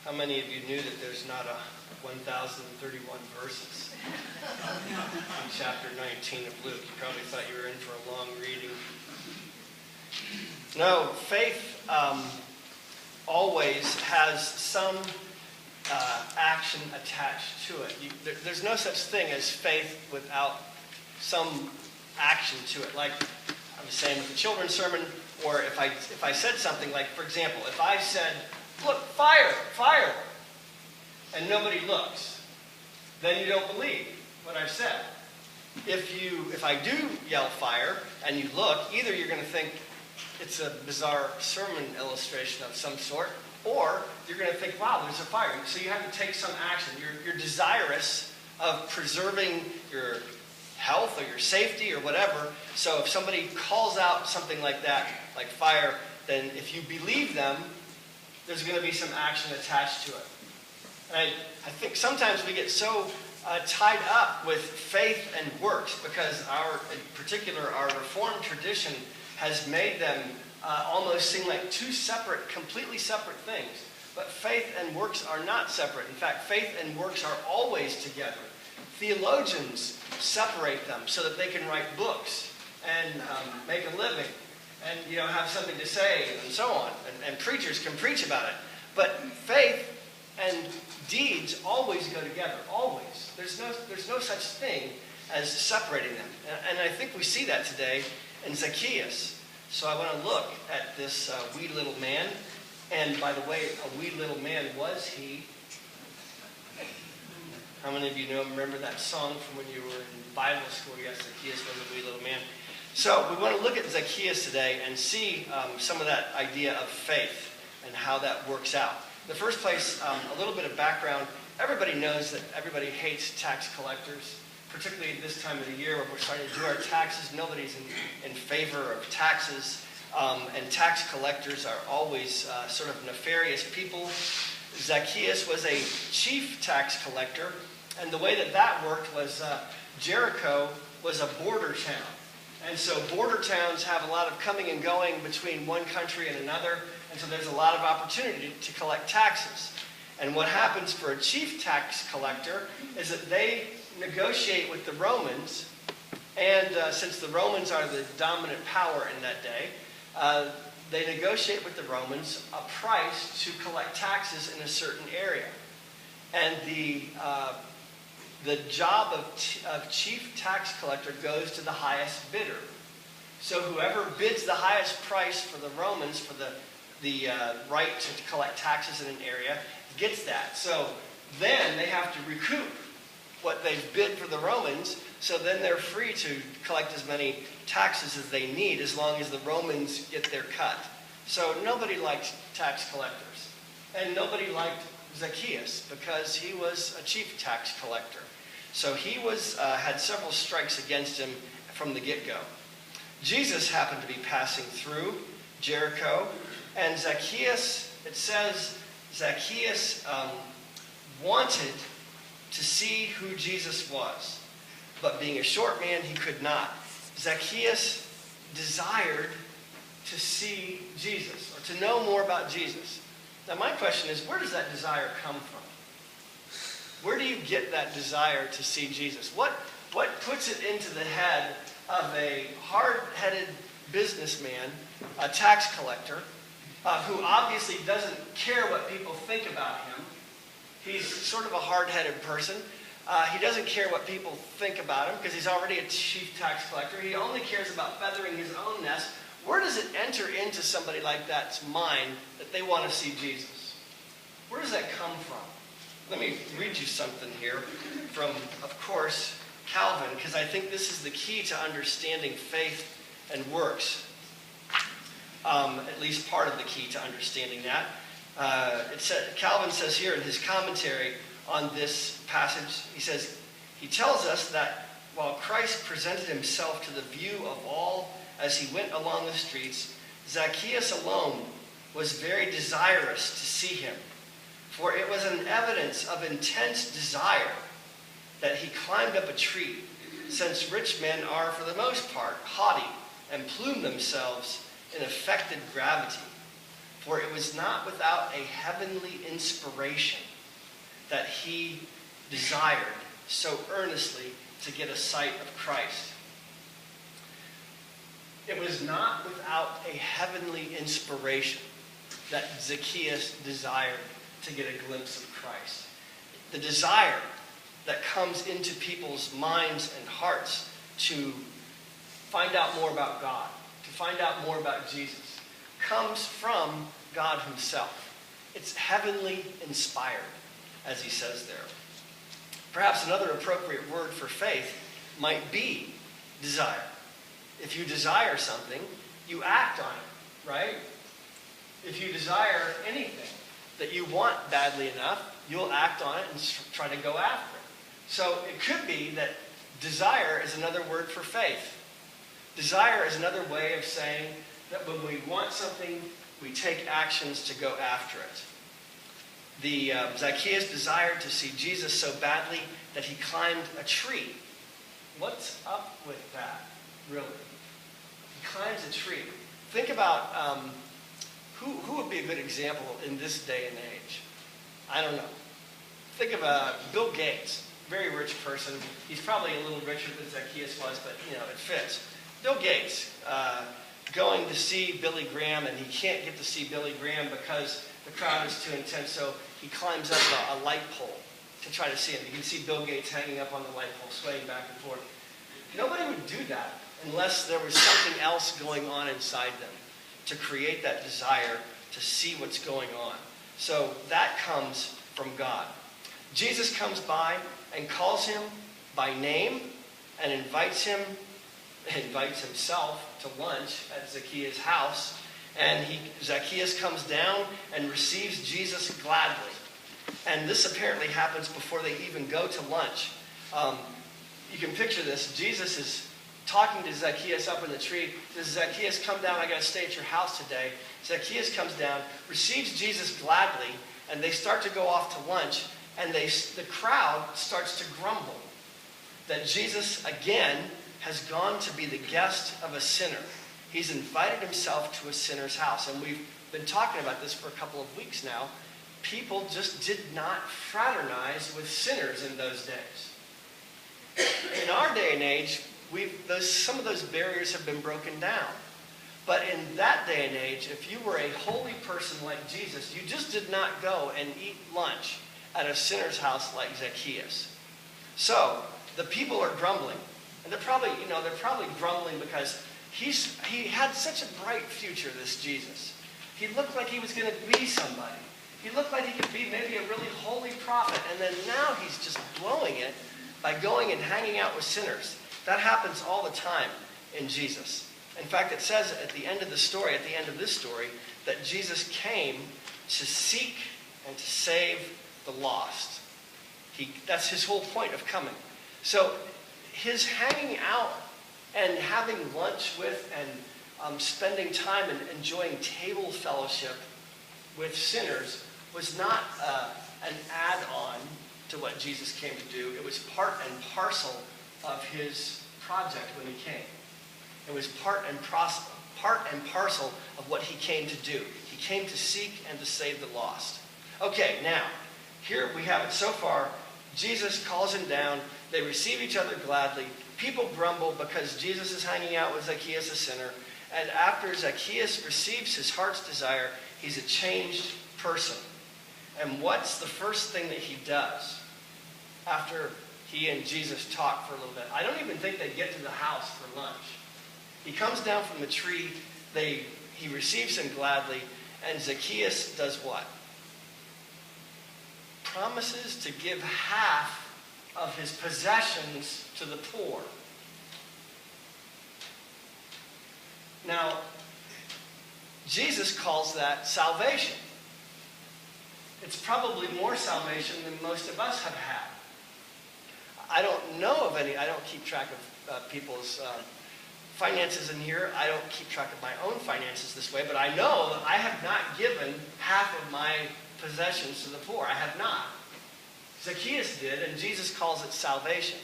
How many of you knew that there's not a 1,031 verses in chapter 19 of Luke? You probably thought you were in for a long reading. No, faith always has some action attached to it. There's no such thing as faith without some action to it. Like I was saying with the children's sermon, or if I said something like, for example, if I said, "Look, fire, fire," and nobody looks, then you don't believe what I've said. If I do yell fire and you look, either you're going to think it's a bizarre sermon illustration of some sort, or you're going to think, wow, there's a fire. So you have to take some action. You're desirous of preserving your health or your safety or whatever. So if somebody calls out something like that, like fire, then if you believe them, there's going to be some action attached to it. And I think sometimes we get so tied up with faith and works because in particular, our Reformed tradition has made them almost seem like two separate, completely separate things. But faith and works are not separate. In fact, faith and works are always together. Theologians separate them so that they can write books and make a living and have something to say and so on. And preachers can preach about it. But faith and deeds always go together, always. There's no such thing as separating them. And I think we see that today in Zacchaeus. So I want to look at this wee little man. And by the way, a wee little man was he. How many of you remember that song from when you were in Bible school? Yes, Zacchaeus was a wee little man. So we want to look at Zacchaeus today and see some of that idea of faith and how that works out. In the first place, a little bit of background. Everybody knows that everybody hates tax collectors, particularly this time of the year when we're starting to do our taxes. Nobody's in favor of taxes, and tax collectors are always sort of nefarious people. Zacchaeus was a chief tax collector, and the way that worked was Jericho was a border town. And so border towns have a lot of coming and going between one country and another, and so there's a lot of opportunity to collect taxes. And what happens for a chief tax collector is that they negotiate with the Romans, and since the Romans are the dominant power in that day, they negotiate with the Romans a price to collect taxes in a certain area. And the job of chief tax collector goes to the highest bidder. So whoever bids the highest price for the Romans for the right to collect taxes in an area gets that. So then they have to recoup what they've bid for the Romans, so then they're free to collect as many taxes as they need as long as the Romans get their cut. So nobody liked tax collectors. And nobody liked Zacchaeus because he was a chief tax collector. So he had several strikes against him from the get-go. Jesus happened to be passing through Jericho, and Zacchaeus, it says, Zacchaeus wanted to see who Jesus was, but being a short man, he could not. Zacchaeus desired to see Jesus, or to know more about Jesus. Now my question is, where does that desire come from? Where do you get that desire to see Jesus? What puts it into the head of a hard-headed businessman, a tax collector, who obviously doesn't care what people think about him? He's sort of a hard-headed person. He doesn't care what people think about him because he's already a chief tax collector. He only cares about feathering his own nest. Where does it enter into somebody like that's mind that they want to see Jesus? Where does that come from? Let me read you something here from, of course, Calvin, because I think this is the key to understanding faith and works. At least part of the key to understanding that. Calvin says here in his commentary on this passage, he tells us that while Christ presented himself to the view of all as he went along the streets, Zacchaeus alone was very desirous to see him. For it was an evidence of intense desire that he climbed up a tree, since rich men are, for the most part, haughty and plume themselves in affected gravity. For it was not without a heavenly inspiration that he desired so earnestly to get a sight of Christ. It was not without a heavenly inspiration that Zacchaeus desired to get a glimpse of Christ. The desire that comes into people's minds and hearts to find out more about God, to find out more about Jesus, comes from God himself. It's heavenly inspired, as he says there. Perhaps another appropriate word for faith might be desire. If you desire something, you act on it, right? If you desire anything that you want badly enough, you'll act on it and try to go after it. So it could be that desire is another word for faith. Desire is another way of saying that when we want something, we take actions to go after it. Zacchaeus desired to see Jesus so badly that he climbed a tree. What's up with that, really? He climbs a tree. Think about who would be a good example in this day and age? I don't know. Think of Bill Gates, very rich person. He's probably a little richer than Zacchaeus was, but it fits. Bill Gates going to see Billy Graham, and he can't get to see Billy Graham because the crowd is too intense, so he climbs up a light pole to try to see him. You can see Bill Gates hanging up on the light pole, swaying back and forth. Nobody would do that unless there was something else going on inside them to create that desire to see what's going on. So that comes from God. Jesus comes by and calls him by name and invites himself to lunch at Zacchaeus' house. And Zacchaeus comes down and receives Jesus gladly. And this apparently happens before they even go to lunch. You can picture this. Jesus is talking to Zacchaeus up in the tree. Says, Zacchaeus, come down. I got to stay at your house today. Zacchaeus comes down, receives Jesus gladly, and they start to go off to lunch. And the crowd starts to grumble that Jesus, again, has gone to be the guest of a sinner. He's invited himself to a sinner's house. And we've been talking about this for a couple of weeks now. People just did not fraternize with sinners in those days. In our day and age, some of those barriers have been broken down. But in that day and age, if you were a holy person like Jesus, you just did not go and eat lunch at a sinner's house like Zacchaeus. So the people are grumbling. And they're probably grumbling because he had such a bright future, this Jesus. He looked like he was going to be somebody. He looked like he could be maybe a really holy prophet. And then now he's just blowing it by going and hanging out with sinners. That happens all the time in Jesus. In fact, it says at the end of this story, that Jesus came to seek and to save the lost. That's his whole point of coming. So his hanging out and having lunch with and spending time and enjoying table fellowship with sinners was not an add-on to what Jesus came to do. It was part and parcel of his project when he came. It was part and parcel of what he came to do. He came to seek and to save the lost. Okay, now, here we have it so far. Jesus calls him down. They receive each other gladly. People grumble because Jesus is hanging out with Zacchaeus, a sinner. And after Zacchaeus receives his heart's desire, he's a changed person. And what's the first thing that he does after he and Jesus talk for a little bit? I don't even think they get to the house for lunch. He comes down from the tree. He receives him gladly. And Zacchaeus does what? Promises to give half of his possessions to the poor. Now, Jesus calls that salvation. It's probably more salvation than most of us have had. I don't know of any. I don't keep track of people's finances in here. I don't keep track of my own finances this way, but I know that I have not given half of my possessions to the poor. I have not. Zacchaeus did, and Jesus calls it salvation.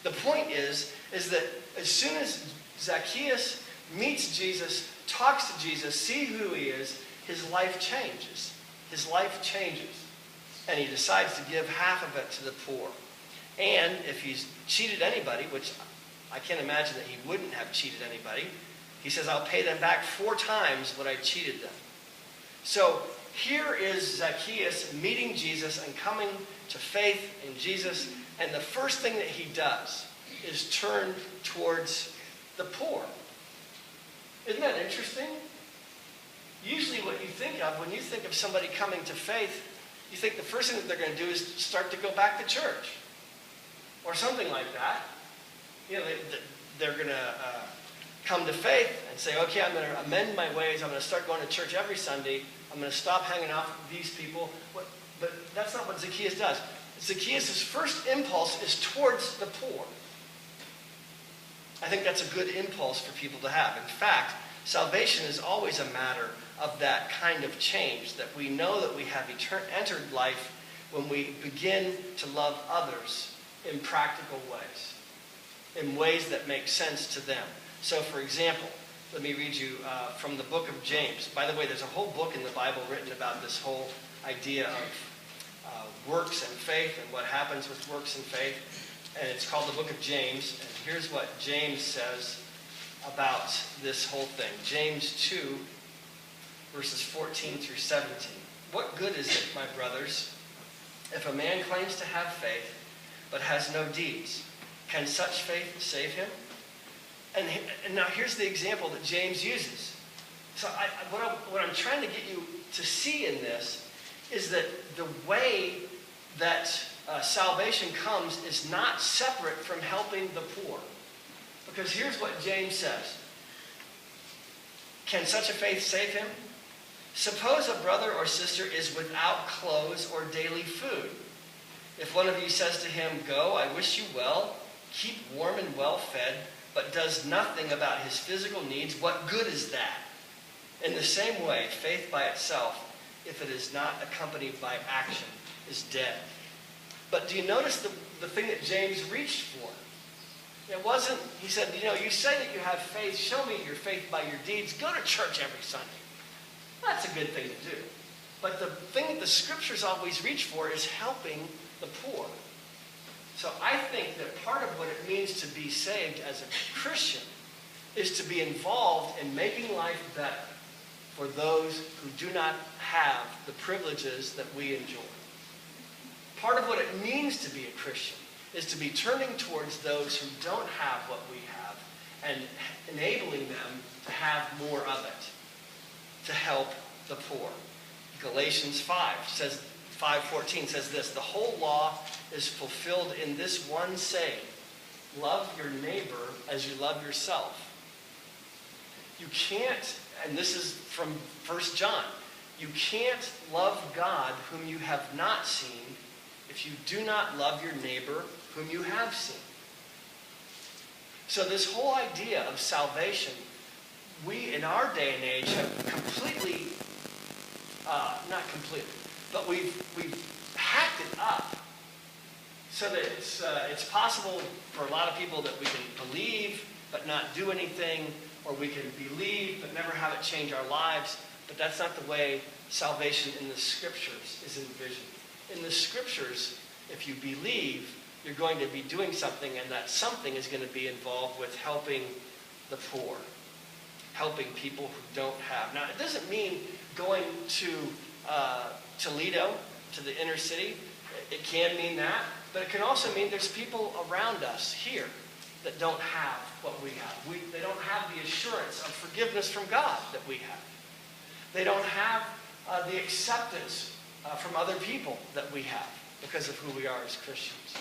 The point is that as soon as Zacchaeus meets Jesus, talks to Jesus, sees who he is, his life changes. His life changes. And he decides to give half of it to the poor. And if he's cheated anybody, which I can't imagine that he wouldn't have cheated anybody, he says, I'll pay them back 4 times what I cheated them. So here is Zacchaeus meeting Jesus and coming to faith in Jesus. And the first thing that he does is turn towards the poor. Isn't that interesting? Usually what you think of when you think of somebody coming to faith, you think the first thing that they're going to do is start to go back to church. Or something like that. You know, they're going to come to faith and say, okay, I'm going to amend my ways. I'm going to start going to church every Sunday. I'm going to stop hanging out with these people. But that's not what Zacchaeus does. Zacchaeus' first impulse is towards the poor. I think that's a good impulse for people to have. In fact, salvation is always a matter of that kind of change, that we know that we have entered life when we begin to love others in practical ways, in ways that make sense to them. So, for example, let me read you from the book of James. By the way, there's a whole book in the Bible written about this whole idea of works and faith and what happens with works and faith. And it's called the book of James. And here's what James says about this whole thing. James 2, verses 14 through 17. What good is it, my brothers, if a man claims to have faith but has no deeds? Can such faith save him? And now here's the example that James uses. So what I'm trying to get you to see in this is that the way that salvation comes is not separate from helping the poor. Because here's what James says. Can such a faith save him? Suppose a brother or sister is without clothes or daily food. If one of you says to him, go, I wish you well, keep warm and well fed, but does nothing about his physical needs, what good is that? In the same way, faith by itself, if it is not accompanied by action, is dead. But do you notice the thing that James reached for? It wasn't, he said, you say that you have faith, show me your faith by your deeds, go to church every Sunday. That's a good thing to do. But the thing that the scriptures always reach for is helping the poor. So I think that part of what it means to be saved as a Christian is to be involved in making life better for those who do not have the privileges that we enjoy. Part of what it means to be a Christian is to be turning towards those who don't have what we have and enabling them to have more of it, to help the poor. Galatians 5:14 says this, the whole law is fulfilled in this one saying, love your neighbor as you love yourself. You can't, and this is from 1 John, you can't love God whom you have not seen if you do not love your neighbor whom you have seen. So this whole idea of salvation, we in our day and age have completely, not completely, but we've hacked it up so that it's possible for a lot of people that we can believe but not do anything, or we can believe but never have it change our lives. But that's not the way salvation in the scriptures is envisioned. In the scriptures, if you believe, you're going to be doing something, and that something is going to be involved with helping the poor, helping people who don't have. Now, it doesn't mean going to Toledo, to the inner city. It can mean that, but it can also mean there's people around us here that don't have what we have. They don't have the assurance of forgiveness from God that we have. They don't have the acceptance from other people that we have because of who we are as Christians.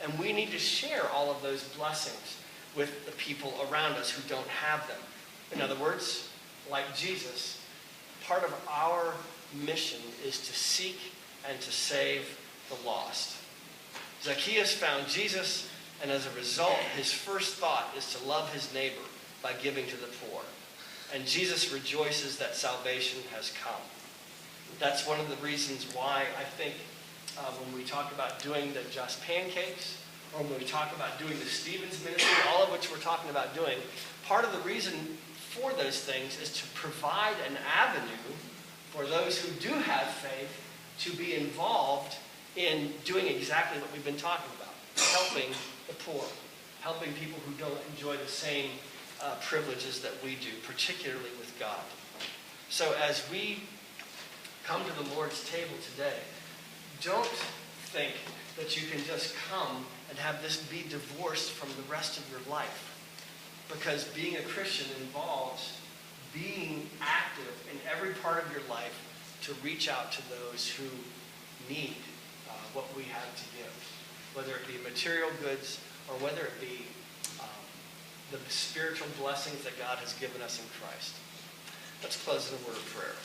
And we need to share all of those blessings with the people around us who don't have them. In other words, like Jesus, part of our mission is to seek and to save the lost. Zacchaeus found Jesus, and as a result, his first thought is to love his neighbor by giving to the poor. And Jesus rejoices that salvation has come. That's one of the reasons why I think when we talk about doing the Just Pancakes, or when we talk about doing the Stevens Ministry, all of which we're talking about doing, part of the reason for those things is to provide an avenue for those who do have faith to be involved in doing exactly what we've been talking about, helping the poor, helping people who don't enjoy the same privileges that we do, particularly with God. So as we come to the Lord's table today, don't think that you can just come and have this be divorced from the rest of your life. Because being a Christian involves being active in every part of your life to reach out to those who need what we have to give. Whether it be material goods or whether it be the spiritual blessings that God has given us in Christ. Let's close in a word of prayer.